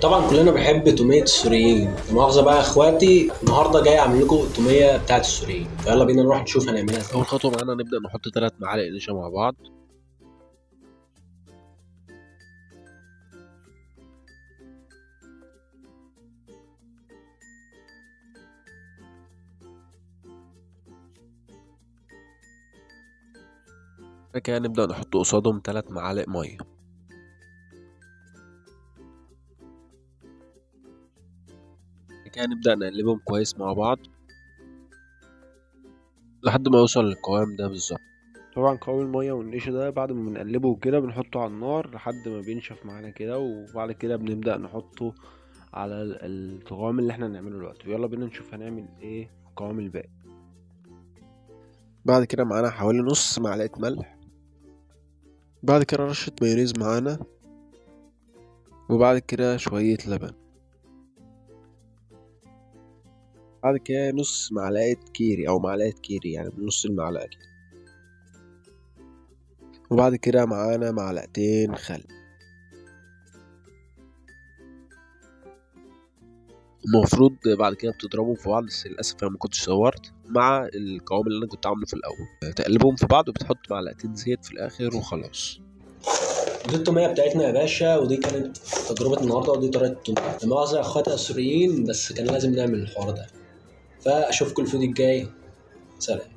طبعا كلنا بنحب تومية السوريين. لا مؤاخذة بقى يا اخواتي، النهارده جاي اعمل لكم تومية بتاعت السوريين، فيلا بينا نروح نشوف هنعملها ازاي. اول خطوه معانا نبدا نحط 3 معالق نشا مع بعض. بعد كده نبدا نحط قصادهم 3 معالق ميه. بعد كده نبدا نقلبهم كويس مع بعض لحد ما يوصل للقوام ده بالظبط. طبعا قوام الميه والنشا ده بعد ما بنقلبه كده بنحطه على النار لحد ما بينشف معانا كده، وبعد كده بنبدا نحطه على القوام اللي احنا هنعمله دلوقتي. يلا بينا نشوف هنعمل ايه في القوام الباقي. بعد كده معانا حوالي نص معلقه ملح، بعد كده رشه مايونيز معانا، وبعد كده شويه لبن، بعد كده نص معلقه كيري او معلقه كيري يعني من نص المعلقه كده، وبعد كده معانا معلقتين خل. المفروض بعد كده بتضربهم في بعض، بس للاسف انا ما كنتش صورت مع القوام اللي انا كنت عامله في الاول. تقلبهم في بعض وبتحط معلقتين زيت في الاخر وخلاص. دي التومية بتاعتنا يا باشا، ودي كانت تجربة النهارده، ودي طريقة التومية. لا مؤاخذة يا اخواتي السوريين، بس كان لازم نعمل الحوار ده. فاشوفكم الفيديو الجاي. سلام.